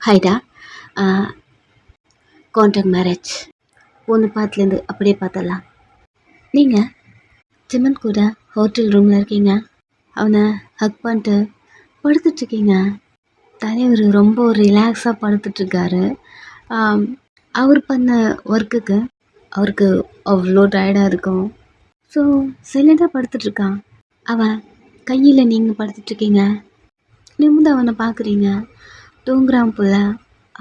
ஹைடா. Contract marriage பொண்ணு பார்த்துலேருந்து அப்படியே பார்த்தலாம். நீங்கள் ஜிமன் கூட ஹோட்டல் ரூமில் இருக்கீங்க. அவனை ஹக் பண்ணிட்டு படுத்துட்ருக்கீங்க. தலைவர் ரொம்ப ரிலாக்ஸாக படுத்துட்ருக்காரு. அவர் பண்ண ஒர்க்குக்கு அவருக்கு அவ்வளோ டயர்டாக இருக்கும். ஸோ சைலண்டாக படுத்துட்ருக்கான். அவன் கையில் நீங்கள் படுத்துட்ருக்கீங்க. நிமிந்து அவனை பார்க்குறீங்க. தூங்குறான் புள்ள,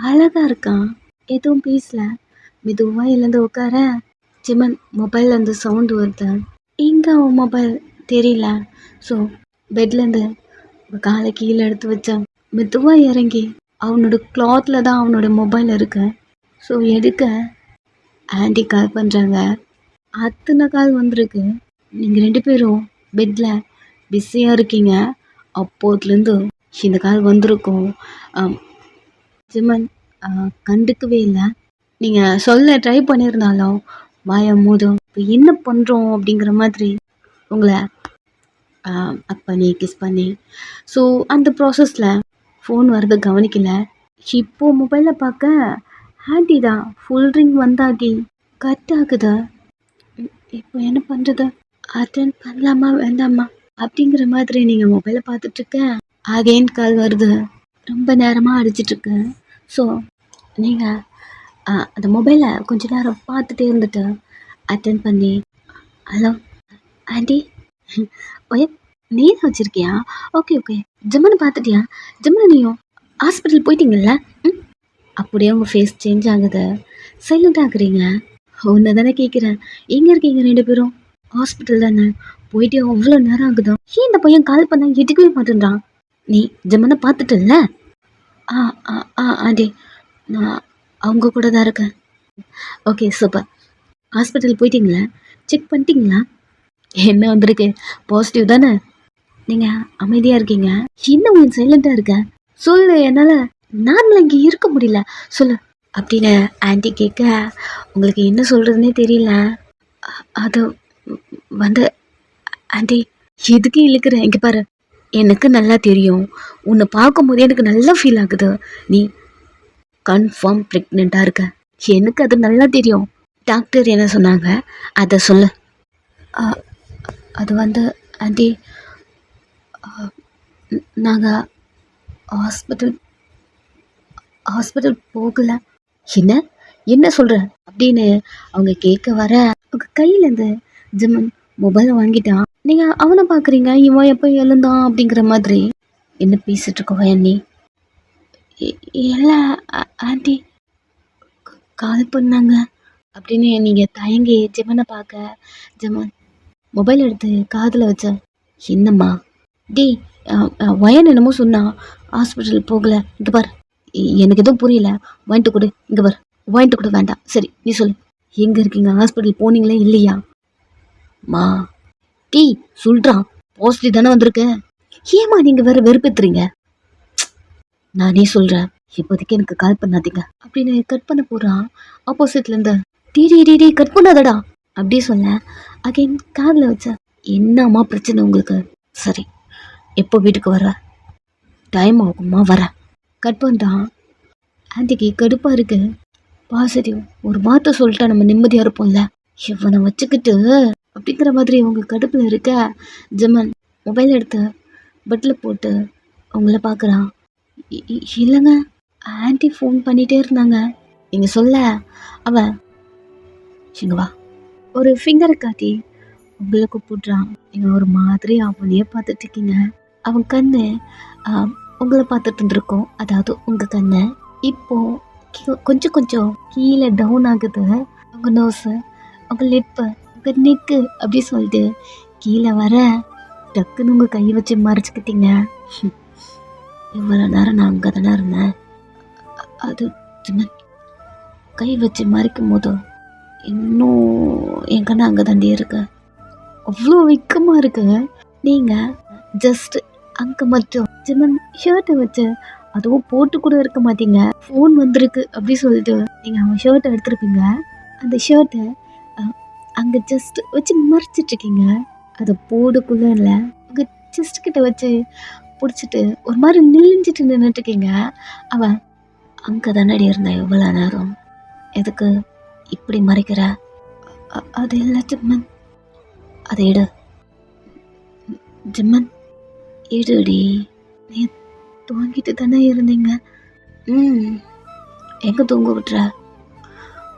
அழகாக இருக்கான். எதுவும் பேசல. மெதுவாக எழுந்து உட்கார ஜிமன் மொபைல்லேருந்து சவுண்டு வருது. எங்கே அவன் மொபைல் தெரியல. ஸோ பெட்லேருந்து காலை கீழே எடுத்து வச்சான். மெதுவாக இறங்கி அவனோட கிளாத்தில் தான் அவனோட மொபைல் இருக்கு. ஸோ எடுக்க ஆண்டி கால் பண்ணுறாங்க. அத்தனை கால் வந்திருக்கு. நீங்கள் 2 பேரும் பெட்டில் பிஸியாக இருக்கீங்க. அப்போதுலேருந்து இந்த கால் வந்திருக்கும். ஜிமன் கண்டுக்கவே இல்லை. நீங்கள் சொல்ல ட்ரை பண்ணியிருந்தாலும் வாயை மூடும். இப்போ என்ன பண்ணுறோம் அப்படிங்கிற மாதிரி உங்களை அக் பண்ணி கிஸ் பண்ணி. ஸோ அந்த ப்ராசஸில் ஃபோன் வரது கவனிக்கல. இப்போது மொபைலில் பார்க்க ஆண்டி தான் ஃபுல் ரிங் வந்தாகி கட் ஆகுது. இப்போ என்ன பண்ணுறது? அட்டென்ட் பண்ணலாமா வேண்டாமா அப்படிங்கிற மாதிரி நீங்கள் மொபைலை பார்த்துட்ருக்க. அகைன் கால் வருது. ரொம்ப நேரமாக அடிச்சிட்ருக்கு. ஸோ நீங்கள் அந்த மொபைலை கொஞ்ச நேரம் பார்த்துட்டே இருந்துட்டு அட்டென்ட் பண்ணி, ஹலோ ஆண்டி, ஒய நீ தான் வச்சுருக்கியா? Okay okay. ஜிம்மனை பார்த்துட்டியா? ஜிம்மனை நீயும் ஹாஸ்பிட்டல் போயிட்டீங்கல்ல? அப்படியே உங்கள் ஃபேஸ் சேஞ்ச் ஆகுது. சைலண்ட் ஆகுறீங்க. ஒன்று தானே கேட்குறேன், எங்கே இருக்கீங்க 2 பேரும்? ஹாஸ்பிட்டல் தானே போயிட்டு அவ்வளோ நேரம் ஆகுதா? ஏன் இந்த பையன் கால் பண்ண எடுக்கவே மாட்டேன்றான்? நீ ஜிம்மனை பார்த்துட்டல்ல? ஆண்டி, நான் அவங்க கூட தான் இருக்கேன். Okay super. ஹாஸ்பிட்டல் போயிட்டீங்களா? செக் பண்ணிட்டீங்களா? என்ன வந்திருக்கு? பாசிட்டிவ் தானே? நீங்கள் அமைதியாக இருக்கீங்க. இன்னும் கொஞ்சம் சைலண்ட்டாக இருக்க. சொல்லு, என்னால் நார்மலாக இங்கே இருக்க முடியல, சொல்லு அப்படின்னு ஆண்டி கேட்க உங்களுக்கு என்ன சொல்கிறதுனே தெரியல. அது வந்து ஆண்டி எதுக்கு இழுக்கிற? இங்கே பாரு, எனக்கு நல்லா தெரியும். உன்னை பார்க்கும்போது எனக்கு நல்லா ஃபீல் ஆகுது. நீ கன்ஃபார்ம் ப்ரெக்னெண்ட்டாக இருக்க. எனக்கு அது நல்லா தெரியும். டாக்டர் என்ன சொன்னாங்க அதை சொல்லு. அது வந்து ஆண்டி, நாங்கள் ஹாஸ்பிட்டல் போகலை. என்ன என்ன சொல்கிற அப்படின்னு அவங்க கேட்க வர உங்கள் கையிலேருந்து ஜிம்மன் மொபைலை வாங்கிட்டான். நீங்கள் அவனை பார்க்குறீங்க, இவன் எப்போ எழுந்தான் அப்படிங்கிற மாதிரி. என்ன பேசிகிட்டு இருக்கோம் நீ? இல்லை ஆண்டி கால் பண்ணாங்க அப்படின்னு நீங்கள் தயங்கி ஜிம்மனை பார்க்க ஜிம்மன் மொபைல் எடுத்து காதில் வச்ச. என்னம்மா டி வயன் என்னமோ சொன்னா ஹாஸ்பிட்டல் போகலை. இங்கே பார், எனக்கு எதுவும் புரியல. வாங்கிட்டு கொடு. இங்கே பார், வாங்கிட்டு கூட வேண்டாம். சரி நீ சொல்லு, எங்கே இருக்கீங்க? ஹாஸ்பிட்டல் போனீங்களே இல்லையா? மா டீ சொல்கிறான், பாசிட்டிவ் தானே வந்திருக்கு. ஏமா நீங்கள் வேறு வெறுப்பேற்றுறீங்க? நானே சொல்கிறேன், இப்போதைக்கு எனக்கு கால் பண்ணாதீங்க அப்படின்னு கட் பண்ண போகிறான். ஆப்போசிட்லேருந்து டீ கட் பண்ணாதடா அப்படி சொல்ல அகைன் காதில் வச்ச. என்னம்மா பிரச்சனை உங்களுக்கு? சரி எப்போ வீட்டுக்கு வர? டைம் ஆகுமா? வர. கட் பண்ணிட்டான். ஆண்டிக்கு கடுப்பாக இருக்கு. பாசிட்டிவ் ஒரு வார்த்தை சொல்லிட்டா நம்ம நிம்மதியாக இருப்போம்ல, இவனை வச்சுக்கிட்டு அப்படிங்கிற மாதிரி அவங்க கடுப்பில் இருக்க ஜிம்மன் மொபைல் எடுத்து பெட்டில் போட்டு அவங்கள பார்க்குறான். இல்லைங்க, ஆண்டி ஃபோன் பண்ணிகிட்டே இருந்தாங்க. நீங்கள் சொல்ல அவன் இங்க வா ஒரு ஃபிங்கரை காட்டி உங்களை கூப்பிடுறான். நீங்கள் ஒரு மாதிரி அவனையே பார்த்துட்டு இருக்கீங்க. அவன் கண்ணு உங்களை பார்த்துட்டு இருந்திருக்கோம். அதாவது உங்கள் கண்ணு இப்போது கொஞ்சம் கொஞ்சம் கீழே டவுன் ஆகுது. உங்கள் நோஸு, உங்கள் லிப்பு, உங்கள் நெக்கு அப்படி சொல்லிட்டு கீழே வர டக்குன்னு உங்கள் கையை வச்சு மறைச்சிக்கிட்டீங்க. இவ்வளோ நேரம் நான் அங்கே தானே இருந்தேன். அது சின்ன கை வச்சு மறைக்கும் போது இன்னும் என் கண்ணு அங்கே தாண்டி இருக்கு. அவ்வளோ வெக்கமாக இருக்கு. நீங்கள் ஜஸ்ட் அங்கே மட்டும் ஜிம்மன் ஷர்ட்டை வச்சு அதுவும் போட்டு கூட இருக்க மாட்டீங்க. ஃபோன் வந்திருக்கு அப்படி சொல்லிட்டு நீங்கள் அவன் ஷர்ட்டை எடுத்துருப்பீங்க. அந்த ஷர்ட்டை அங்கே ஜஸ்ட் வச்சு மறைச்சிட்ருக்கீங்க. அதை போடுக்குள்ளே இல்லை, உங்கள் செஸ்ட் கிட்ட வச்சு பிடிச்சிட்டு ஒரு மாதிரி நெளிஞ்சிட்டு நின்றுட்டுருக்கீங்க. அவன் அங்கே தானடி இருந்தேன் எவ்வளோ நேரம், எதுக்கு இப்படி மறைக்கிற? அது இல்லை ஜிம்மன், அதை எடு. ஜிம்மன் எடுடி, நீ தூங்கிட்டு தானே இருந்தீங்க. எங்கே தூங்க விட்டுற?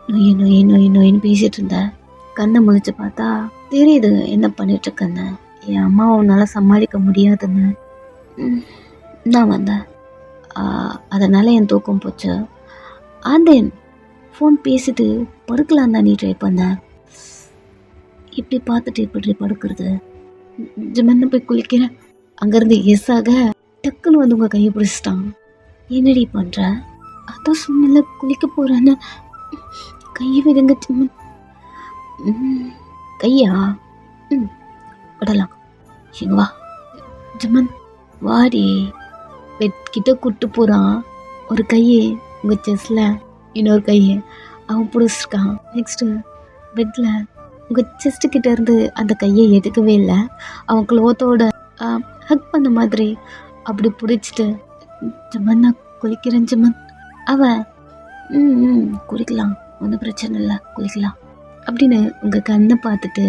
நொயின்னு பேசிகிட்டு இருந்தேன். கண்ணை முழிச்சு பார்த்தா தெரியுது என்ன பண்ணிட்டு இருக்கேன்னு. என் அம்மா உன்னால் சமாளிக்க முடியாதுன்னு நான் வந்தேன். அதனால் என் தூக்கம் போச்சு. ஆந்தேன் ஃபோன் பேசிட்டு படுக்கலாம் தான் நீ ட்ரை பண்ண. இப்படி பார்த்துட்டு இப்படி படுக்கிறது. ஜிம்மன்னு போய் குளிக்கிறேன். அங்கேருந்து எஸ் ஆக டக்குன்னு வந்து உங்கள் கையை பிடிச்சிட்டான். என்னடி பண்ணுற? அதான் சொன்னல குளிக்க போகிறேன்னு. கையை விடுங்க ஜிம்மன். கையா? விடலாம். இங்க வா ஜிம்மன், வாடி. பெட் கிட்ட கூட்டு போகிறான். ஒரு கையை உங்கள் செஸ்டில், இன்னொரு கையை அவன் பிடிச்சிருக்கான். நெக்ஸ்ட்டு பெட்டில் உங்கள் செஸ்ட்டு கிட்ட இருந்து அந்த கையை எடுக்கவே இல்லை. அவன் க்ளோத்தோட ஹக் பண்ண மாதிரி அப்படி பிடிச்சிட்டு, ஜிம்மன் நான் குளிக்கிறேன் ஜிம்மன். அவன் குளிக்கலாம், ஒன்றும் பிரச்சனை இல்லை, குளிக்கலாம் அப்படின்னு உங்கள் கண்ணை பார்த்துட்டு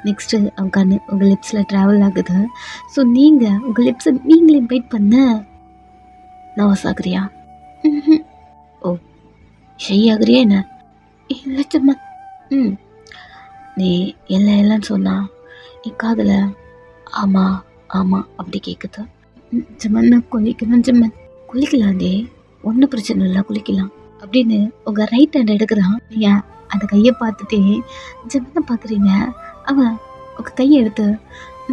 நெக்ஸ்ட்டு அவன் கண் உங்கள் லிப்ஸில் ட்ராவல் ஆகுது. ஸோ நீங்கள் உங்கள் லிப்ஸை நீங்களே பைட் பண்ண நர்வஸ் ஆகுறியா? ஓ ஷை ஆகுறியா என்ன? இல்லை ஜிம்மன். நீ இல்லைன்னு சொன்னா என் காதில் ஆமாம் ஆமாம் அப்படி கேட்குது. ஜிம்மன் நான் குளிக்கணும் ஜிம்மன். குளிக்கலாண்டே, ஒன்றும் பிரச்சனை இல்லை, குளிக்கலாம் அப்படின்னு உங்கள் ரைட் ஹேண்ட் எடுக்கிறான். ஏன் அந்த கையை பார்த்துட்டே ஜிம்மனை பார்க்குறீங்க. அவன் உங்கள் கையை எடுத்து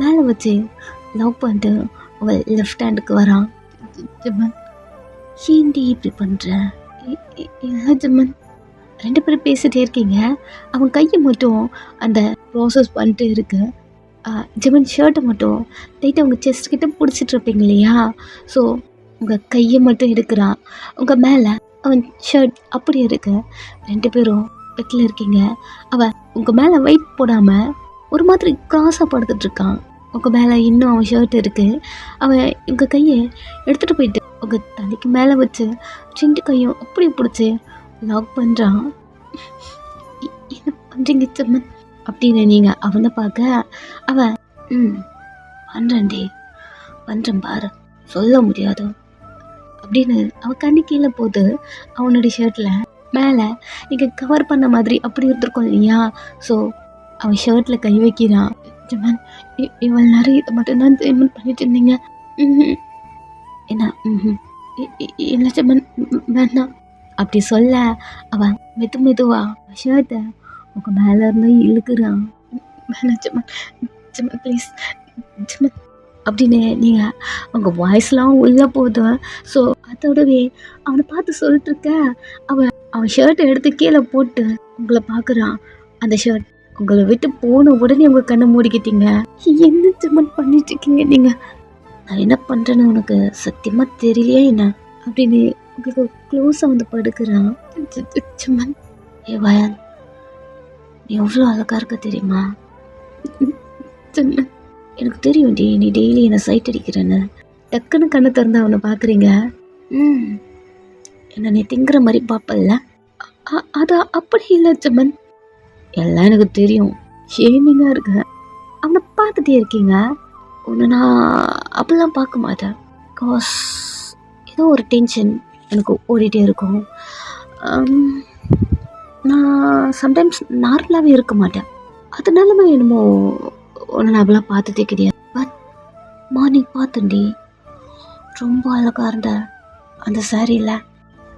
மேலே வச்சு லவ் பண்ணிட்டு உங்கள் லெஃப்ட் ஹேண்டுக்கு வரான். ஜிம்மன் ஏன்டி இப்படி பண்ணுற? இல்லை ஜிம்மன், ரெண்டு பேரும் பேசிகிட்டே இருக்கீங்க. அவன் கையை மட்டும் அந்த ப்ராசஸ் பண்ணிட்டு இருக்கு. ஜிம்மன் ஷர்ட்டை மட்டும் லைட்டாக உங்கள் செஸ்ட் கிட்ட பிடிச்சிட்டு இருப்பீங்க இல்லையா? ஸோ உங்கள் கையை மட்டும் எடுக்கிறான். உங்கள் மேலே அவன் ஷர்ட் அப்படி இருக்கு. ரெண்டு பேரும் பெட்டில் இருக்கீங்க. அவன் உங்கள் மேலே வெயிட் போடாமல் ஒரு மாதிரி க்ராஸாக படுத்துட்ருக்கான். உங்கள் மேலே இன்னும் அவன் ஷர்ட் இருக்குது. அவன் உங்கள் கையை எடுத்துகிட்டு போயிட்டு உங்கள் தலைக்கு மேலே வச்சு ரெண்டு கையும் அப்படி பிடிச்சி லாக் பண்ணுறான். என்ன பண்ணுறீங்க ஜிம்மன் அப்படின்னு நீங்கள் அவனை பார்க்க அவன் பண்ணுறேன்டே, பண்ணுறேன் பாரு, சொல்ல முடியாது அப்படின்னு அவன் கண்ணு கீழே போது அவனுடைய ஷர்ட்டில் மேலே நீங்கள் கவர் பண்ண மாதிரி அப்படி இருந்திருக்கோம் இல்லையா? ஸோ அவன் ஷர்ட்டில் கை வைக்கிறான். ஜிம்மன் இவ்வளோ நேரம் இதை மட்டும்தான் ஜிம்மன் பண்ணிட்டு இருந்தீங்க. என்ன? இல்லை ஜிம்மன் வேணாம் அப்படி சொல்ல அவன் மெதுவா ஷர்ட்டை உங்கள் மேலே இருந்து இழுக்கிறான். வேணாம் ஜிம்மன், ஜிம்மன் ப்ளீஸ் ஜிம்மன் அப்படின்னு நீங்கள் உங்கள் வாய்ஸ்லாம் உள்ளே போதும். ஸோ அதோடவே அவனை பார்த்து சொல்லிட்டுருக்க அவன் ஷர்ட்டை எடுத்து கீழே போட்டு உங்களை பார்க்குறான். அந்த ஷர்ட் உங்களை விட்டு போன உடனே உங்கள் கண்ணை மூடிக்கிட்டீங்க. என்ன ஜிம்மன் பண்ணிட்டுருக்கீங்க நீங்கள்? நான் என்ன பண்ணுறேன்னு உனக்கு சத்தியமாக தெரியலையா என்ன அப்படின்னு உங்களுக்கு க்ளோஸாக வந்து படுக்கிறான். ஜிம்மன் ஏ வயன், நீ எவ்வளோ அழகாக இருக்க தெரியுமா? ஜிம்மன் எனக்கு தெரியும்டி, நீ டெய்லி என்னை சைட் அடிக்கிறேன்னு. டக்குன்னு கண்ணை திறந்து அவனை பார்க்குறீங்க. என்ன நீ திங்குற மாதிரி பார்ப்பல்ல? அது அப்படி இல்லை ஜிம்மன், எல்லாம் எனக்கு தெரியும். ஷேமிங்காக இருக்க அவனை பார்த்துட்டே இருக்கீங்க. ஒன்று நான் அப்படிலாம் பார்க்க மாட்டேன். பிகாஸ் ஏதோ ஒரு டென்ஷன் எனக்கு ஓடிட்டே இருக்கும். நான் சம்டைம்ஸ் நார்மலாகவே இருக்க மாட்டேன். அதனாலமே என்னமோ ஒன்று நான் அப்படிலாம் பார்த்ததே கிடையாது. பட் மார்னிங் பார்த்தேன்டி, ரொம்ப அழகாக இருந்த அந்த சாரியில்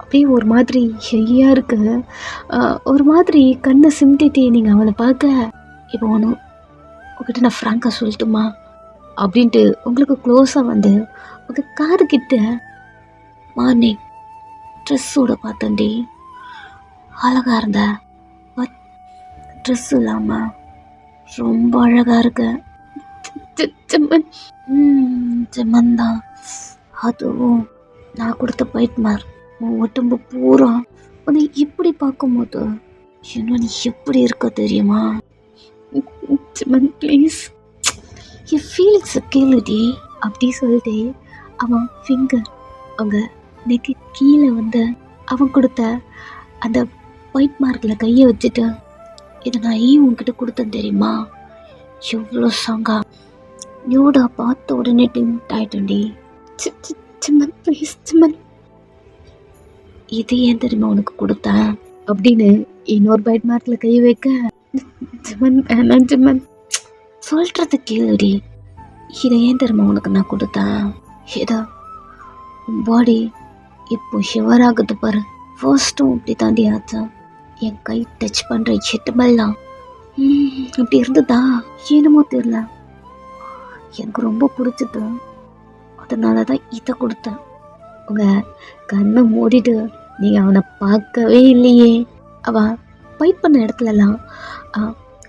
அப்படியே ஒரு மாதிரி ஹெவியாக இருக்கு. ஒரு மாதிரி கண்ணை சிமிட்டிட்டே நீங்கள் அவனை பார்க்க, இப்போ ஒன்று உங்ககிட்ட நான் ஃப்ராங்காக சொல்லட்டுமா அப்படின்ட்டு உங்களுக்கு க்ளோஸாக வந்து உங்கள் காதுக்கிட்ட மார்னிங் ட்ரெஸ்ஸோட பார்த்தேன்டி, அழகாக இருந்த. பட் ட்ரெஸ் இல்லாமல் ரொம்ப அழகாக இருக்கு. ஜிம்மன் ஜிம்மன் தான், அதுவும் நான் கொடுத்த பைட் மார் உடம்பு பூரா உன்னை இப்படி பார்க்கும்போது இன்னும் நீ எப்படி இருக்க தெரியுமா? ஜிம்மன் ப்ளீஸ் என் ஃபீலிங்ஸை கேளுடி அப்படி சொல்லிட்டு அவன் ஃபிங்கர் அவங்க நெக்கு கீழே வந்து அவன் கொடுத்த அந்த ஒயிட் மார்க்கில் கையை வச்சுட்டு, இதை நான் ஏன் உன்கிட்ட கொடுத்தேன் தெரியுமா? எவ்வளோ சாங்கா நியூடா பார்த்த உடனே டெம்ட் ஆயிட்டேன்டி. சிம்மன் ப்ளீஸ் சிம்மன், இது ஏன் தெரியுமா உனக்கு கொடுத்தேன் அப்படின்னு இன்னொரு பைட் மார்க்கில் கை வைக்க, சிம்மன் வேணாம் சிம்மன், சொல்கிறது கேளுடி. இதை ஏன் தெரியுமா உனக்கு நான் கொடுத்தேன்? ஏதோ பாடி இப்போ ஷிவர் ஆகுது பாரு, ஃபர்ஸ்ட்டும் இப்படி தாண்டி ஆச்சா. என் கை டச் பண்ணுற இடமெல்லாம் இப்படி இருந்ததா என்னமோ தெரியல, எனக்கு ரொம்ப பிடிச்சது. அதனால தான் இதை கொடுத்தேன். உங்கள் கண்ணை மூடிட்டு நீங்கள் அவனை பார்க்கவே இல்லையே. அவன் ஃபைட் பண்ண இடத்துலலாம்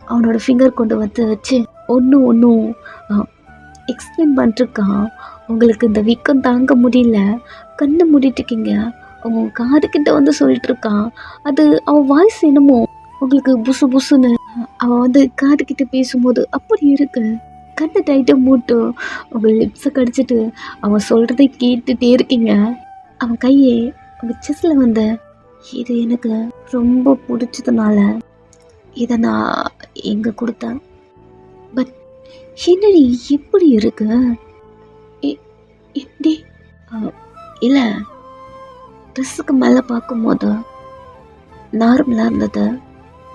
அவனோட ஃபிங்கர் கொண்டு வந்து வச்சு ஒன்றும் எக்ஸ்பிளைன் பண்ணிருக்கான். உங்களுக்கு இந்த வீக்கம் தாங்க முடியல, கண்ணை மூடிட்டு இருக்கீங்க, அவன் காதுகிட்ட வந்து சொல்லிட்டு இருக்கான். அது அவன் வாய்ஸ் என்னமோ உங்களுக்கு புசு புசுன்னு அவன் வந்து காதுகிட்ட பேசும்போது அப்படி இருக்கு. கண்ணை டைட்டாக மூட்டு உங்கள் லிப்ஸை கடிச்சிட்டு அவன் சொல்கிறதை கேட்டுகிட்டே இருக்கீங்க. அவன் கையை உங்கள் செஸ்ஸில் வந்த, இது எனக்கு ரொம்ப பிடிச்சதுனால இதை நான் எங்கே கொடுத்தேன். பட் என்னடி எப்படி இருக்கு? எப்படி இல்லை, ட்ரெஸ்ஸுக்கு மேலே பார்க்கும்போது நார்மலாக இருந்தது.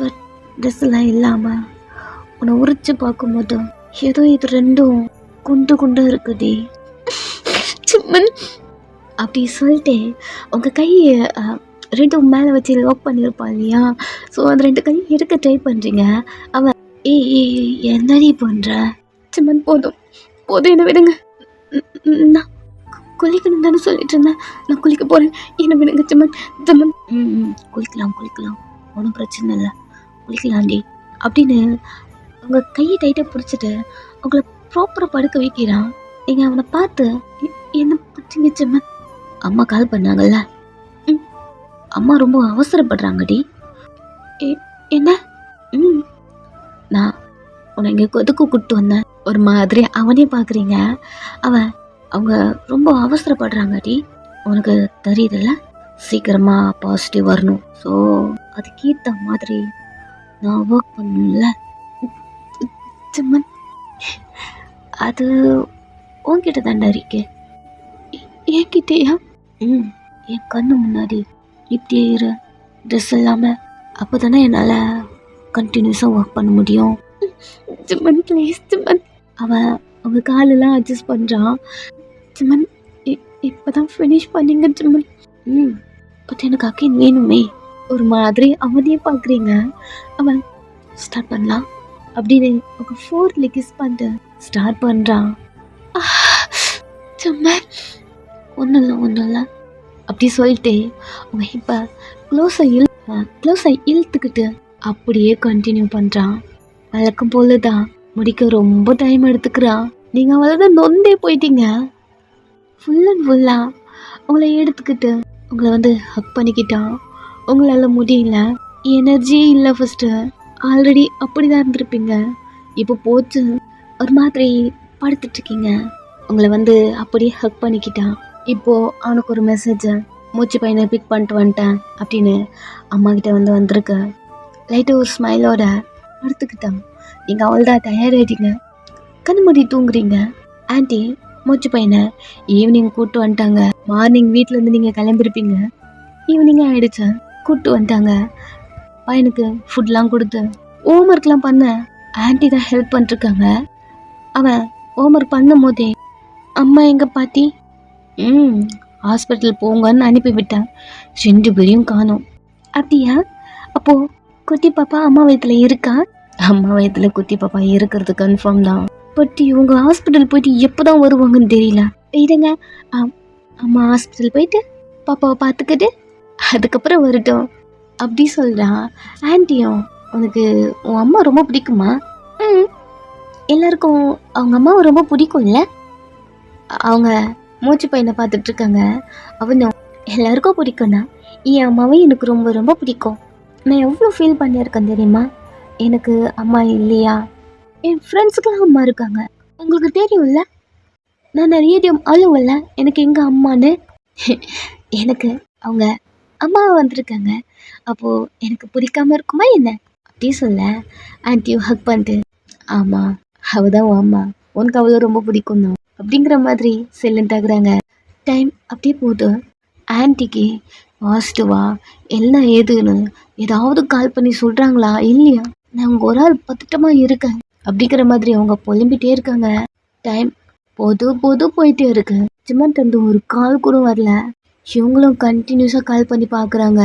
பட் ட்ரெஸ்ஸெல்லாம் இல்லாமல் உன்னை உரிச்சு பார்க்கும்போது ஏதோ இது ரெண்டும் குண்டு இருக்குடி. சிம்மன் அப்படி சொல்லிட்டு உங்கள் கையை ரெண்டும் மேலே வச்சு லாக் பண்ணியிருப்பான் இல்லையா? ஸோ அந்த ரெண்டு கையை எடுக்க ட்ரை பண்ணுறீங்க. அவன் என்னடி பண்ணுற? சிம்மன் போதும் என்னை விடுங்க, நான் குளிக்கணும் தானே சொல்லிட்டு இருந்தேன், நான் குளிக்க போகிறேன், என்ன விடுங்க சிம்மன் சிம்மன். குளிக்கலாம் ஒன்றும் பிரச்சனை இல்லை, குளிக்கலாண்டி அப்படின்னு உங்கள் கையை டைட்டாக பிடிச்சிட்டு உங்களை ப்ராப்பராக படுக்க வைக்கிறான். நீங்கள் அவனை பார்த்து என்ன பற்றிங்க சிம்மன்? அம்மா கால் பண்ணாங்கல்ல, அம்மா ரொம்ப அவசரப்படுறாங்கடி. என்ன? நான் உன்னை இங்கே கொதுக்கு கூப்பிட்டு வந்தேன். ஒரு மாதிரி அவனே பார்க்குறீங்க. அவங்க ரொம்ப அவசரப்படுறாங்கடி, உனக்கு தெரியுதுல்ல, சீக்கிரமாக பாசிட்டிவ் வரணும். ஸோ அதுக்கேற்ற மாதிரி நான் ஒர்க் பண்ணல சிம்மன். அது உன்கிட்ட தாண்டா இருக்கு, என்கிட்டயா? என் கண்ணு முன்னாடி இப்படியே இரு, ட்ரெஸ் இல்லாமல், அப்போ தானே என்னால் கண்டினியூஸாக ஒர்க் பண்ண முடியும். சிம்மன் ப்ளீஸ் சிம்மன். அவன் அவங்க காலெல்லாம் அட்ஜஸ்ட் பண்ணுறான். சிம்மன் இப்போ தான் ஃபினிஷ் பண்ணிங்க சிம்மன். பட் எனக்கு அகைன் வேணுமே. ஒரு மாதிரி அவனையே பார்க்குறீங்க. அவன் ஸ்டார்ட் பண்ணலாம் அப்படின்னு அவங்க ஃபோர்ல கிஸ் பண்ணிட்டு ஸ்டார்ட் பண்ணுறான். சிம்மன் ஒன்றும் இல்லை அப்படி சொல்லிட்டு அவங்க இப்போ க்ளோஸை இழுத்துக்கிட்டு அப்படியே கண்டினியூ பண்ணுறான். வழக்கம் போல தான் முடிக்க ரொம்ப டைம் எடுத்துக்கிறான். நீங்கள் அவளை தான் நொந்தே போயிட்டீங்க. ஃபுல் அண்ட் ஃபுல்லாக உங்களை எடுத்துக்கிட்டு உங்களை வந்து ஹக் பண்ணிக்கிட்டான். உங்களால் முடியல, எனர்ஜியே இல்லை. ஃபஸ்ட்டு ஆல்ரெடி அப்படி தான் இருந்திருப்பீங்க, இப்போ போச்சு ஒரு மாதிரி படுத்துட்ருக்கீங்க. உங்களை வந்து அப்படியே ஹக் பண்ணிக்கிட்டான். இப்போது அவனுக்கு ஒரு மெசேஜ், மூச்சு பையனை பிக் பண்ணிட்டு வந்துட்டேன் அப்படின்னு அம்மா கிட்ட வந்திருக்க. லைட்டாக ஒரு ஸ்மைலோட படுத்துக்கிட்டான். நீங்கள் அவள் தான் தயாராகிட்டீங்க, கண்ணு மூடி தூங்குறீங்க. ஆன்ட்டி மூச்சு பையனை ஈவினிங் கூப்பிட்டு வந்துட்டாங்க. மார்னிங் வீட்டிலேருந்து நீங்கள் கிளம்பிருப்பீங்க, ஈவினிங் ஆகிடுச்சு, கூப்பிட்டு வந்துட்டாங்க. பையனுக்கு ஃபுட்லாம் கொடுத்து ஹோம்ஒர்க்லாம் பண்ண ஆன்ட்டி தான் ஹெல்ப் பண்ணிருக்காங்க. அவன் ஹோம்ஒர்க் பண்ணும் போதே அம்மா எங்கள் பாட்டி ஹாஸ்பிட்டல் போங்கன்னு அனுப்பிவிட்டேன். 2 பேரையும் காணோம். அப்படியா? அப்போது குட்டி பாப்பா அம்மா வயத்தில் இருக்கா? அம்மா வயத்தில் குட்டி பாப்பா இருக்கிறது கன்ஃபார்ம் தான். பட் இவங்க ஹாஸ்பிட்டல் போயிட்டு எப்போ தான் வருவாங்கன்னு தெரியல. இருங்க, அம்மா ஹாஸ்பிட்டல் போயிட்டு பாப்பாவை பார்த்துக்கிட்டு அதுக்கப்புறம் வரட்டும் அப்படி சொல்கிறான். ஆன்ட்டியும் உனக்கு உன் அம்மா ரொம்ப பிடிக்குமா? எல்லாருக்கும் அவங்க அம்மாவை ரொம்ப பிடிக்கும்ல. அவங்க மூச்சு பையனை பார்த்துட்ருக்காங்க. அவனும் எல்லாருக்கும் பிடிக்கும்னா என் அம்மாவும் எனக்கு ரொம்ப ரொம்ப பிடிக்கும். நான் எவ்வளோ ஃபீல் பண்ணியிருக்கேன் தெரியுமா? எனக்கு அம்மா இல்லையா? என் ஃப்ரெண்ட்ஸுக்கெல்லாம் அம்மா இருக்காங்க, உங்களுக்கு தெரியும்ல. நான் நிறைய அழுவல எனக்கு எங்கள் அம்மான்னு. எனக்கு அவங்க அம்மா வந்திருக்காங்க. அப்போது எனக்கு பிடிக்காம இருக்குமா என்ன? அப்படி சொல்ல ஆன்ட்டியும் ஹக் பண்ணிட்டு, ஆமாம் அவள் தான் உன் அம்மா, உனக்கு அவளை ரொம்ப பிடிக்கும் தான் அப்படிங்கிற மாதிரி சைலண்ட் ஆகுறாங்க. டைம் அப்படியே போகுது. ஆன்ட்டிக்கு பாசிட்டிவா என்ன ஏதுன்னு ஏதாவது கால் பண்ணி சொல்கிறாங்களா இல்லையா, நான் உங்கள் ஒரு ஆள் பத்திட்டமாக இருக்கேன் அப்படிங்கிற மாதிரி அவங்க புலம்பிகிட்டே இருக்காங்க. டைம் போயிட்டே இருக்கு. ஜிமன் தந்து ஒரு கால் கூட வரல. இவங்களும் கண்டினியூஸாக கால் பண்ணி பார்க்குறாங்க.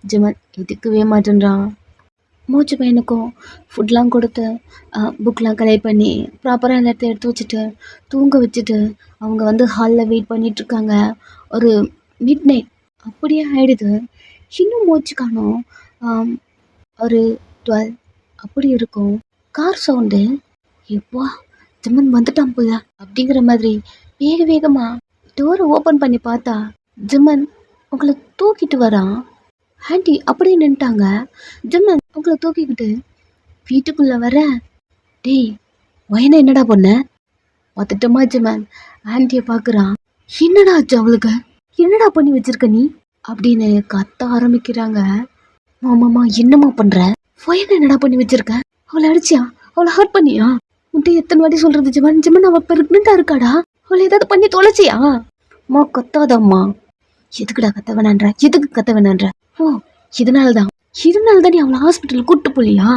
ஜிமன் எடுக்கவே மாட்டேன்றான். மூச்சு பையனுக்கும் ஃபுட்லாம் கொடுத்து புக்கெலாம் கலெக்ட் பண்ணி ப்ராப்பராக எல்லாத்தையும் எடுத்து வச்சுட்டு தூங்க வச்சுட்டு அவங்க வந்து ஹாலில் வெயிட் பண்ணிகிட்ருக்காங்க. ஒரு மிட் நைட் அப்படியே ஆகிடுது. இன்னும் மூச்சு காணோம். ஒரு 12 அப்படி இருக்கும். Car sound. எப்பா ஜிம்மன் வந்துட்டான் போல அப்படிங்கிற மாதிரி வேகமாக டோரை ஓப்பன் பண்ணி பார்த்தா ஜிம்மன் உங்களை தூக்கிட்டு வரான். ஆண்டி அப்படியே நின்ட்டாங்க. ஜிம்மன் உங்களை தூக்கிக்கிட்டு வீட்டுக்குள்ளே வர, டேய் வயனை என்னடா பண்ண பார்த்துட்டோமா ஜிம்மன் ஆண்டியை பார்க்குறான். என்னடா ஆச்சு அவளுக்கு, என்னடா பண்ணி வச்சிருக்க நீ அப்படின்னு கத்த ஆரம்பிக்கிறாங்க. மாமாமா என்னம்மா பண்ணுற, வயனை என்னடா பண்ணி வச்சிருக்க, அவளை அடிச்சியா, அவளை ஹர்ட் பண்ணியா, உன்ட்டு எத்தனை வாட்டி சொல்கிறது ஜிம்மன், ஜிம்மன் அவள் பிரெக்னெண்ட்டாக இருக்காடா, அவளை ஏதாவது பண்ணி தொலைச்சியா. அம்மா கத்தாதம்மா. எதுக்குடா கத்த வேணான்ற, எதுக்கு கத்த வேணான்ற, ஓ இதனால தான் நீ அவளை ஹாஸ்பிட்டல் கூப்பிட்டு போலியா,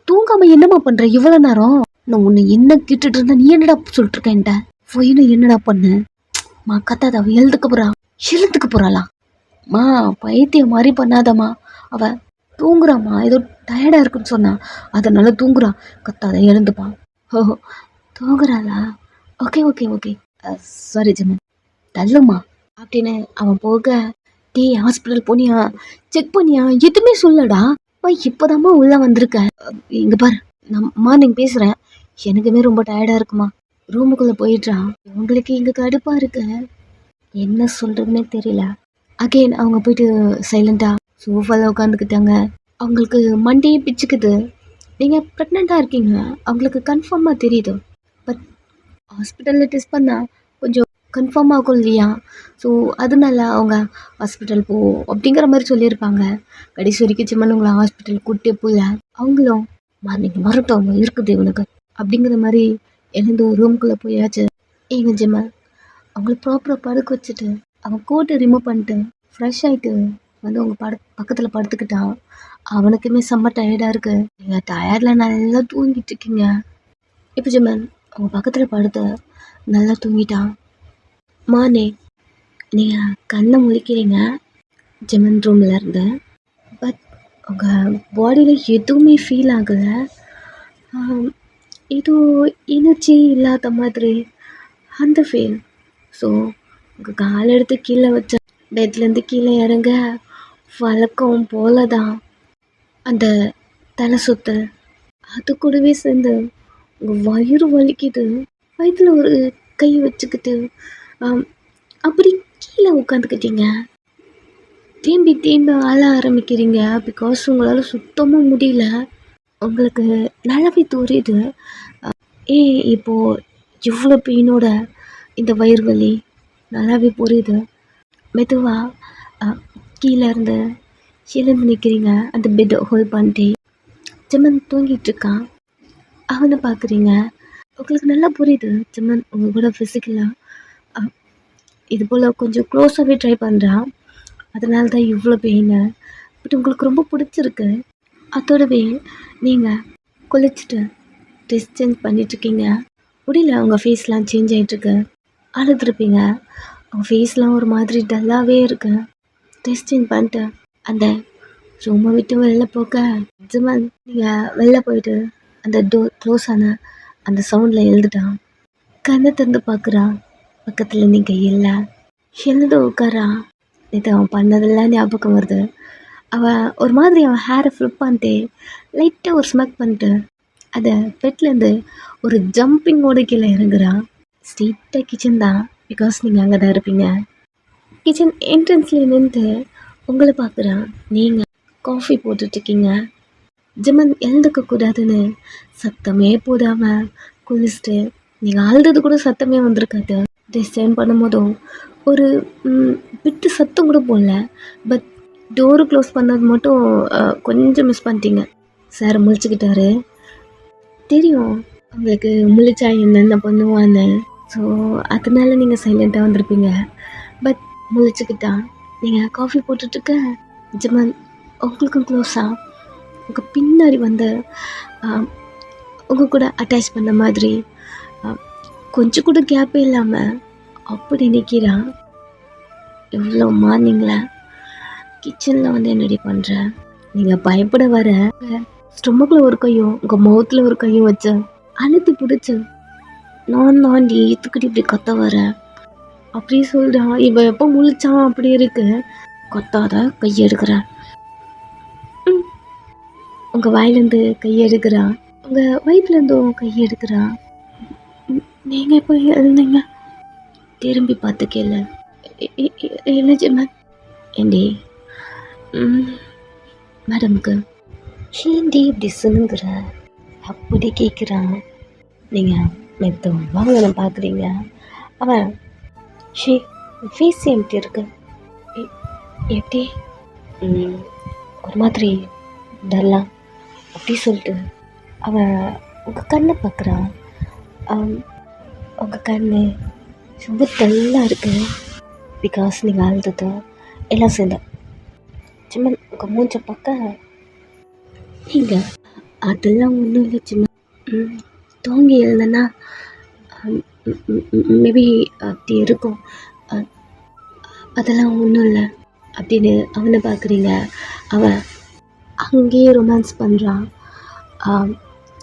தூங்காம என்னம்மா பண்ற இவ்வளோ நேரம், நான் உன்னை என்ன கேட்டுட்டு இருந்தா நீ என்னடா சொல்லிட்டு இருக்க என்கிட்ட, போயின்னு என்னடா பண்ணு. மா கத்தாத, அவள் எழுந்துக்கு போறாளா, மா பைத்தியம் மாதிரி பண்ணாதம்மா, அவ தூங்குறாம்மா, ஏதோ டயர்டா இருக்குன்னு சொன்னா அதனால தூங்குறா, கத்தாத எழுந்துப்பா. ஓஹோ தூங்குறாளா, ஓகே ஓகே ஓகே சாரி ஜிம்மன் தள்ளுமா அப்படின்னு அவன் போக, டே ஹாஸ்பிட்டல் போனியா, செக் பண்ணியா, எதுவுமே சொல்லடா, இப்போதாம்மா உள்ளே வந்திருக்க, இங்கே பாரு நான் மார்னிங் பேசுகிறேன், எனக்குமே ரொம்ப டயர்டாக இருக்குமா, ரூமுக்குள்ளே போயிடுறா, உங்களுக்கு இங்கே கடுப்பாக இருக்கு, என்ன சொல்கிறதுனே தெரியல. அகெயின் அவங்க போயிட்டு சைலண்டாக சோஃபாவில் உட்காந்துக்கிட்டாங்க. அவங்களுக்கு மண்டையே பிச்சுக்குது. நீங்கள் ப்ரெக்னெண்ட்டாக இருக்கீங்க அவங்களுக்கு கன்ஃபார்மாக தெரியுது, பட் ஹாஸ்பிட்டலில் டெஸ்ட் பண்ணால் கொஞ்சம் கன்ஃபார்ம் ஆகும் இல்லையா, ஸோ அதனால அவங்க ஹாஸ்பிட்டல் போ அப்படிங்கிற மாதிரி சொல்லியிருப்பாங்க. கடைசி வரைக்கும் ஜிம்மன் உங்களை ஹாஸ்பிட்டல் கூட்டியே போகல. அவங்களும் மார்னிங் வரட்டும் இருக்குது இவனுக்கு அப்படிங்கிற மாதிரி எழுந்து ரூம்குள்ளே போயாச்சு. எங்க ஜிம்மன் அவங்கள ப்ராப்பராக படுக்க வச்சுட்டு அவன் கோட்டை ரிமூவ் பண்ணிட்டு ஃப்ரெஷ் ஆகிட்டு வந்து அவங்க பக்கத்தில் படுத்துக்கிட்டான். அவனுக்குமே செம்ம டயர்டாக இருக்குது. நீங்கள் டயர்டில் நல்லா தூங்கிட்டு இருக்கீங்க. இப்போ ஜிம்மன் அவங்க பக்கத்தில் படுத்து நல்லா தூங்கிட்டான். மார்னிங் நீங்கள் கண்ணை முழிக்கிறீங்க ஜிம்மன் ரூமில் இருந்து, பட் உங்கள் பாடியில் எதுவுமே ஃபீல் ஆகலை, ஏதோ எனர்ஜி இல்லாத மாதிரி அந்த ஃபீல். ஸோ உங்கள் கால் எடுத்து கீழே வச்ச பெட்லேருந்து கீழே இறங்க வழக்கம் போல தான் அந்த தலை சுத்தல், அது கூடவே சேர்ந்து உங்கள் வயிறு வலிக்குது. வயிற்றில் ஒரு கை வச்சுக்கிட்டு அப்படி கீழே உட்காந்துக்கிட்டீங்க. தேம்பி அழ ஆரம்பிக்கிறீங்க. பிகாஸ் உங்களால் சுத்தமாக முடியல. உங்களுக்கு நல்லாவே தோறிது, இப்போது இவ்வளோ பெயினோட இந்த வயிறு வலி நல்லாவே புரியுது. மெதுவாக கீழே இருந்து எழுந்து நிற்கிறீங்க. அந்த பெட்டை ஹோல்ட் பண்ணிட்டு ஜிம்மன் தூங்கிட்டு இருக்கான். அவனை பார்க்குறீங்க. உங்களுக்கு நல்லா புரியுது ஜிம்மன் உங்கள் கூட ஃபிசிக்கலாக இது போல் கொஞ்சம் க்ளோஸாகவே ட்ரை பண்ணுறான், அதனால தான் இவ்வளோ பெயின். பட் உங்களுக்கு ரொம்ப பிடிச்சிருக்கு. அதோடவே நீங்கள் குளிச்சுட்டு ட்ரெஸ் சேஞ்ச் பண்ணிட்டுருக்கீங்க. முடியல உங்கள் ஃபேஸ்லாம் சேஞ்ச் ஆகிட்டுருக்கு. அழுதுருப்பீங்க. உங்கள் ஃபேஸ்லாம் ஒரு மாதிரி டல்லாகவே இருக்கு. ட்ரெஸ் சேஞ்ச் பண்ணிட்டு அந்த ரூமை விட்டு வெளில போக ஜிம்மன் நீங்கள் வெளில போயிட்டு அந்த டோர் க்ளோஸ் ஆன அந்த சவுண்டில் எழுதுட்டான். கண்ணை திறந்து பார்க்குறான். பக்கத்தில் நீங்கள் இல்லை. எழுந்து உட்காரா. இது அவன் பண்ணதெல்லாம் ஞாபகம் வருது. அவன் ஒரு மாதிரி அவன் ஹேரை ஃப்ளிப் பண்ணிட்டு லைட்டாக ஒரு ஸ்மெக் பண்ணிட்டு அதை பெட்லேருந்து ஒரு ஜம்பிங்கோட கீழே இறங்குறான். ஸ்ட்ரெயிட்டாக கிச்சன் தான், பிகாஸ் நீங்கள் அங்கே தான் இருப்பீங்க. கிச்சன் என்ட்ரன்ஸில் நின்று உங்களை பார்க்குறான். நீங்கள் காஃபி போட்டுட்ருக்கீங்க. ஜிம்மன் எழுந்துக்கக்கூடாதுன்னு சத்தமே போடாமல் குளிச்சுட்டு, நீங்கள் அழுது கூட சத்தமே வந்திருக்காது. ட்ரெஸ் சேஞ்ச் பண்ணும்போதும் ஒரு பிட்டு சத்தம் கூட போடல. பட் டோரு க்ளோஸ் பண்ணது மட்டும் கொஞ்சம் மிஸ் பண்ணிட்டீங்க. சார் முழிச்சுக்கிட்டாரு. தெரியும் உங்களுக்கு முழிச்சா என்னென்ன பண்ணுவான்னு. ஸோ அதனால நீங்கள் சைலண்ட்டாக வந்திருப்பீங்க. பட் முழிச்சுக்கிட்டா நீங்கள் காஃபி போட்டுட்ருக்க ஜமான் உங்களுக்கும் க்ளோஸாக உங்கள் பின்னாடி வந்து உங்கள் கூட அட்டாச் பண்ண மாதிரி கொஞ்சம் கூட கேப்பே இல்லாமல் அப்படி நிற்கிறான். எவ்வளோ மார்னிங்கில் கிச்சனில் வந்து என்னடி பண்ணுற? நீங்கள் பயப்பட வர ஸ்டொமக்கில் ஒரு கையும் உங்கள் மவுத்தில் ஒரு கையும் வச்சு அழுத்தி பிடிச்சி நான் ஏற்றுக்கிட்டு இப்படி கத்த வர அப்படி சொல்கிறான். இவன் எப்போ முழிச்சான் அப்படி இருக்கு. கொத்தாத கையை எடுக்கிறான். உங்கள் வாயிலேருந்து கையை எடுக்கிறான். உங்கள் வயிற்றுலேருந்தும் கையை எடுக்கிறான். நீங்கள் எப்போ எழுந்தீங்க? திரும்பி பார்த்து கேளு. இல்லை ஜிம்மன் ஏண்டி மேடமுக்கு ஏண்டி இப்படி சொல்லுங்கிற அப்படி கேட்குறான். நீங்கள் மெத்தம் வாங்கணும் பார்க்குறீங்க. அவன் ஃபேஸ் எப்படி இருக்கு? எப்படி ஒரு மாதிரி டல்லாம் அப்படி சொல்லிட்டு அவன் உங்கள் கண்ணை பார்க்குறான். உங்கள் கண் ரொம்ப டல்லாக இருக்குது. பிகாஸ் நீங்கள் அழுதது எல்லாம் சேர்ந்த சும்மா உங்கள் மூஞ்ச பார்க்க நீங்கள் அதெல்லாம் ஒன்றும் இல்லை. சும்மா தூங்கி எழுந்தேன்னா மேபி அப்படி இருக்கும். அதெல்லாம் ஒன்றும் இல்லை அப்படின்னு அவனை பார்க்குறீங்க. அவன் அங்கேயே ரொமான்ஸ் பண்ணுறான்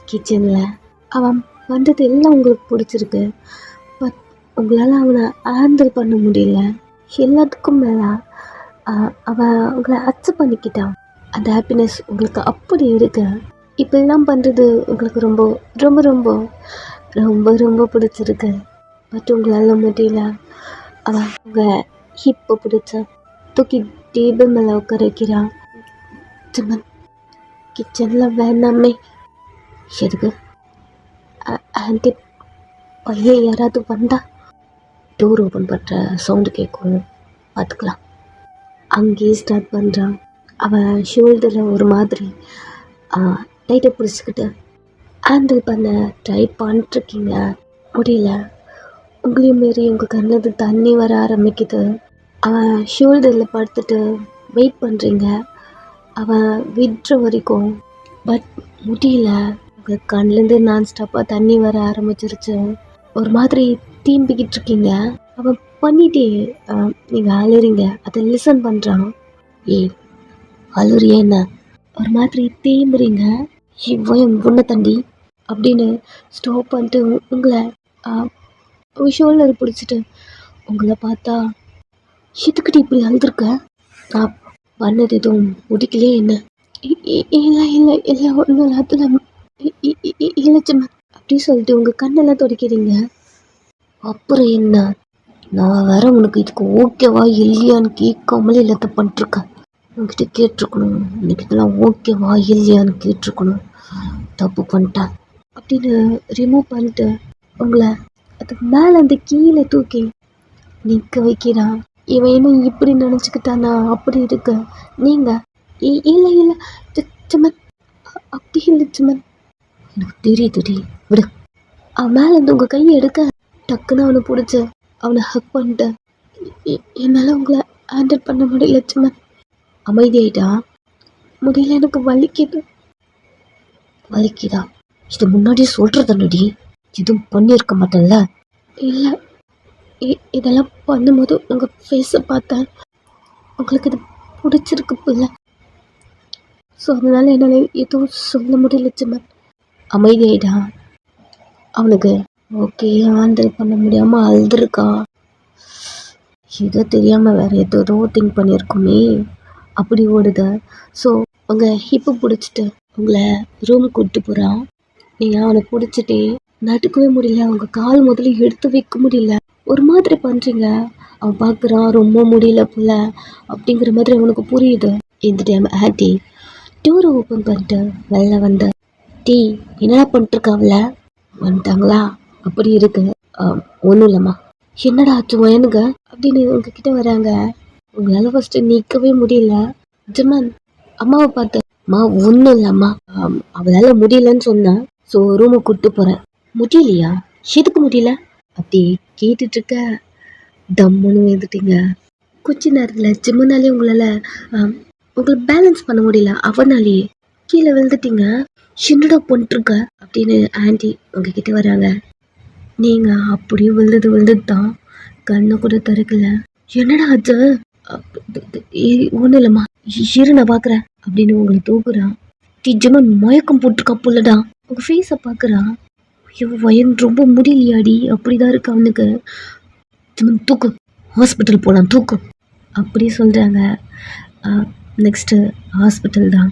கிச்சனில். அவன் வந்தது எல்லாம் உங்களுக்கு பிடிச்சிருக்கு. பட் உங்களால் அவனை ஹேண்டில் பண்ண முடியல. எல்லாத்துக்கும் மேலே அவன் உங்களை அக்செப்ட் பண்ணிக்கிட்டான். அந்த ஹாப்பினஸ் உங்களுக்கு அப்படி இருக்கு. இப்படிலாம் பண்ணுறது உங்களுக்கு ரொம்ப ரொம்ப ரொம்ப ரொம்ப ரொம்ப பிடிச்சிருக்கு. பட் உங்களால் முடியல. அவன் உங்கள் ஹிப்பை பிடிச்ச தூக்கி டேபிள் மேலே உட்கார வைக்கிறான். ஜிம்மன் கிச்சனில் வேணாமே. எதுக்கு? ஆண்டி பையன் யாராவது வந்தா டோர் ஓப்பன் பண்ணுற சவுண்டு கேட்கும், பார்த்துக்கலாம். அங்கேயே ஸ்டார்ட் பண்ணுறான். அவன் ஷோல்டரில் ஒரு மாதிரி டைட்டை பிடிச்சிக்கிட்டு ஹேண்டில் பண்ண ட்ரை பண்ணிட்டுருக்கீங்க. முடியல. உங்களையும் மாரி உங்கள் கண்ணில் தண்ணி வர ஆரம்பிக்குது. அவன் ஷோல்டரில் படுத்துட்டு வெயிட் பண்ணுறீங்க அவன் விடுற வரைக்கும். பட் முடியல. உங்கள் கண்லேருந்து நான் ஸ்டாப்பாக தண்ணி வர ஆரம்பிச்சிருச்சு. ஒரு மாதிரி தீம்பிக்கிட்டு இருக்கீங்க. அவன் பண்ணிட்டே நீங்கள் அழுறீங்க. அதை லிசன் பண்ணுறான். அழுறிய என்ன? ஒரு மாதிரி தேம்புறீங்க. இவன் உன்னை தண்டி அப்படின்னு ஸ்டாப் பண்ணிட்டு உங்களை ஷோல்டர் பிடிச்சிட்டு உங்களை பார்த்தா எதுக்கிட்டு இப்படி அழுதுருக்க? நான் பண்ணது எதுவும் முடிக்கலையே என்ன? இல்லை இல்லை இல்லை ஒன்றும் அதில் இல்லை சும்மா அப்படி சொல்லிட்டு உங்கள் கண்ணெல்லாம் துடைக்கிறீங்க. அப்புறம் என்ன? நான் வேற உனக்கு இதுக்கு ஓகேவா இல்லையான்னு கேட்காமலே எல்லாத்த பண்ணிட்டுருக்கேன். உங்ககிட்ட கேட்டிருக்கணும். எனக்கு இதெல்லாம் ஓகேவா இல்லையான்னு கேட்டிருக்கணும். தப்பு பண்ணிட்டேன் அப்படின்னு ரிமூவ் பண்ணிட்டு உங்களை அதுக்கு மேலே அந்த கீழே தூக்கி நிற்க வைக்கிறான். இவன் என்ன இப்படி நினச்சிக்கிட்டானா அப்படி இருக்கு. நீங்கள் இல்லை இல்லை சுமன் அப்படி இல்லை சுமன் எனக்கு தெரியுதுடி விடு. அவன் மேலே இருந்து உங்கள் கையை எடுக்க டக்குன்னு அவனை பிடிச்சி அவனை ஹக் பண்ணிட்டு என்னால் உங்களை ஹேண்டில் பண்ண முடியல சுமன். அமைதியாயிட்டா. முடியல, எனக்கு வலிக்குது. வலிக்குதா? இது முன்னாடியே சொல்கிறதடி. எதுவும் பண்ணியிருக்க மாட்டேன்ல? இல்லை, இதெல்லாம் பண்ணும்போது உங்கள் ஃபேஸை பார்த்தேன். உங்களுக்கு இது பிடிச்சிருக்கு பிள்ளை. ஸோ அதனால் என்னால் எதுவும் சொல்ல முடியல சுமன். அமைதியாயிட்டா. அவனுக்கு ஓகே ஹேண்டில் பண்ண முடியாமல் அழுதுருக்கா. ஏதோ தெரியாமல் வேறு ஏதோ திங்க் பண்ணியிருக்குமே அப்படி ஓடுது. ஸோ உங்கள் ஹிப்பு பிடிச்சிட்டு உங்களை ரூம் கூப்பிட்டு போகிறான். நீங்கள் அவனை பிடிச்சிட்டே நட்டுக்கவே முடியல. அவங்க கால் முதல்ல எடுத்து வைக்க முடியல. ஒரு மாதிரி பண்ணுறீங்க. அவன் பார்க்குறான் ரொம்ப முடியல போல அப்படிங்கிற மாதிரி அவனுக்கு புரியுது. இந்த டைம் ஆண்டி டோரை ஓப்பன் பண்ணிட்டு வெளில வந்த என்னடா பண்ணிட்டுருக்காங்கள வந்துட்டாங்களா? அப்படி இருக்கு. ஒன்றும் இல்லைம்மா என்னடா ஆச்சு எனக்கு அப்படின்னு உங்ககிட்ட வராங்க. உங்களால ஃபர்ஸ்ட் நிற்கவே முடியல. ஜிமன் அம்மாவை பார்த்து, அம்மா ஒன்றும் இல்லைம்மா, அவளால முடியலன்னு சொன்னா, ஸோ ரூமை கூப்பிட்டு போறேன். முடியலையா? எதுக்கு முடியல அப்படி கேட்டுட்டு இருக்க. தம்முன்னு எழுந்துட்டீங்க. கொஞ்ச நேரத்தில் ஜிம்மனாலே உங்களை பேலன்ஸ் பண்ண முடியல. அவனாலேயே கீழே விழுந்துட்டீங்க. என்னடா பண்ணிட்டுருக்க அப்படின்னு ஆண்டி உங்ககிட்ட வராங்க. நீங்கள் அப்படியே விழுந்தது தான், கண்ணை கூட திறக்கல. என்னடா ஆச்சு? ஒன்றும் இல்லைம்மா, இரு நான் பார்க்குறேன் அப்படின்னு உங்களை தூக்குறான். ஜிமன் மயக்கம் போட்டிருக்கா புள்ளடா. உங்கள் ஃபேஸை பார்க்குறான். ஐயோ வயன் ரொம்ப முடியலையாடி, அப்படிதான் இருக்கு அவனுக்கு. ஜிமன் தூக்கு, ஹாஸ்பிட்டல் போகலாம் தூக்கு அப்படி சொல்கிறாங்க. நெக்ஸ்ட்டு ஹாஸ்பிட்டல் தான்.